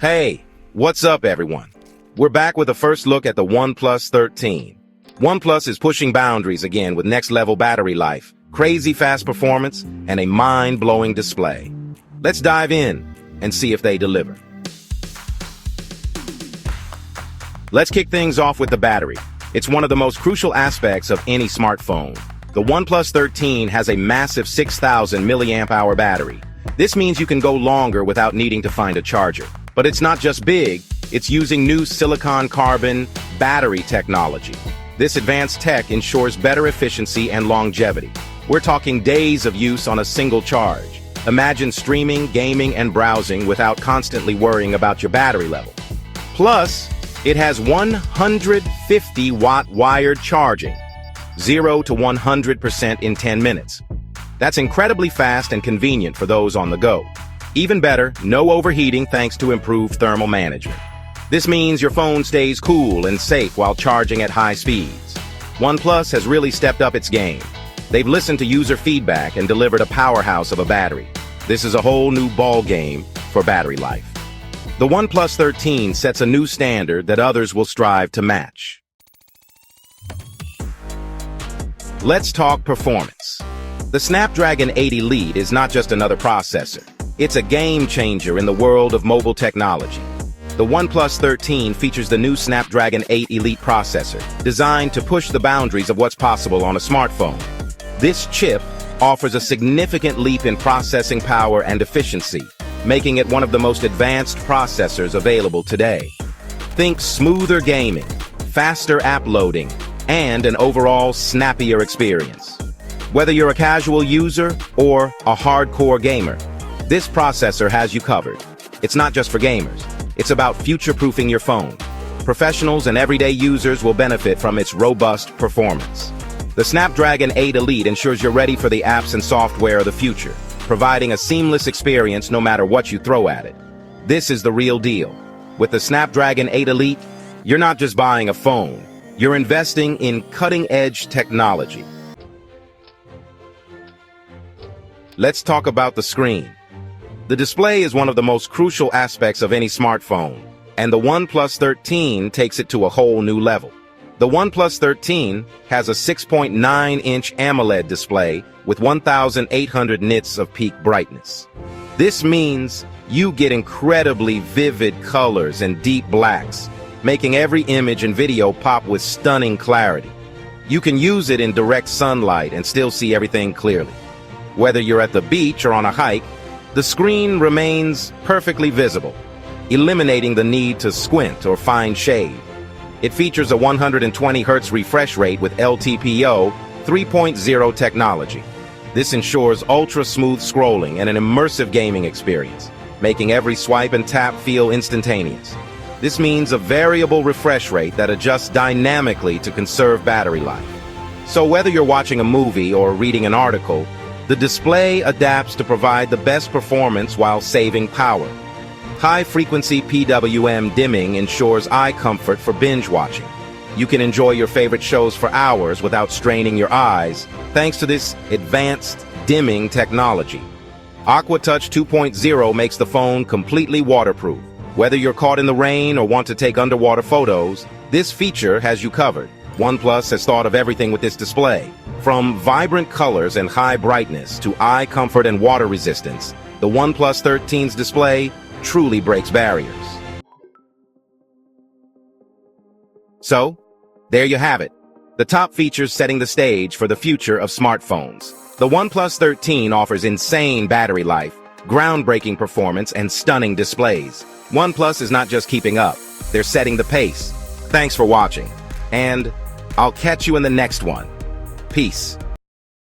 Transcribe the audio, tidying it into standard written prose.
Hey, what's up everyone? We're back with a first look at the OnePlus 13. OnePlus is pushing boundaries again with next-level battery life, crazy fast performance, and a mind-blowing display. Let's dive in and see if they deliver. Let's kick things off with the battery. It's one of the most crucial aspects of any smartphone. The OnePlus 13 has a massive 6,000 milliamp-hour battery. This means you can go longer without needing to find a charger. But it's not just big, it's using new silicon carbon battery technology. This advanced tech ensures better efficiency and longevity. We're talking days of use on a single charge. Imagine streaming, gaming, and browsing without constantly worrying about your battery level. Plus, it has 150-watt wired charging, 0 to 100% in 10 minutes. That's incredibly fast and convenient for those on the go. Even better, no overheating thanks to improved thermal management. This means your phone stays cool and safe while charging at high speeds. OnePlus has really stepped up its game. They've listened to user feedback and delivered a powerhouse of a battery. This is a whole new ball game for battery life. The OnePlus 13 sets a new standard that others will strive to match. Let's talk performance. The Snapdragon 8 Elite is not just another processor. It's a game changer in the world of mobile technology. The OnePlus 13 features the new Snapdragon 8 Elite processor, designed to push the boundaries of what's possible on a smartphone. This chip offers a significant leap in processing power and efficiency, making it one of the most advanced processors available today. Think smoother gaming, faster app loading, and an overall snappier experience. Whether you're a casual user or a hardcore gamer, this processor has you covered. It's not just for gamers. It's about future-proofing your phone. Professionals and everyday users will benefit from its robust performance. The Snapdragon 8 Elite ensures you're ready for the apps and software of the future, providing a seamless experience no matter what you throw at it. This is the real deal. With the Snapdragon 8 Elite, you're not just buying a phone. You're investing in cutting-edge technology. Let's talk about the screen. The display is one of the most crucial aspects of any smartphone, and the OnePlus 13 takes it to a whole new level. The OnePlus 13 has a 6.9-inch AMOLED display with 1,800 nits of peak brightness. This means you get incredibly vivid colors and deep blacks, making every image and video pop with stunning clarity. You can use it in direct sunlight and still see everything clearly. Whether you're at the beach or on a hike, the screen remains perfectly visible, eliminating the need to squint or find shade. It features a 120 Hz refresh rate with LTPO 3.0 technology. This ensures ultra-smooth scrolling and an immersive gaming experience, making every swipe and tap feel instantaneous. This means a variable refresh rate that adjusts dynamically to conserve battery life. So whether you're watching a movie or reading an article, the display adapts to provide the best performance while saving power. High-frequency PWM dimming ensures eye comfort for binge watching. You can enjoy your favorite shows for hours without straining your eyes, thanks to this advanced dimming technology. AquaTouch 2.0 makes the phone completely waterproof. Whether you're caught in the rain or want to take underwater photos, this feature has you covered. OnePlus has thought of everything with this display. From vibrant colors and high brightness to eye comfort and water resistance, the OnePlus 13's display truly breaks barriers. So, there you have it. The top features setting the stage for the future of smartphones. The OnePlus 13 offers insane battery life, groundbreaking performance, and stunning displays. OnePlus is not just keeping up, they're setting the pace. Thanks for watching, and I'll catch you in the next one. Peace.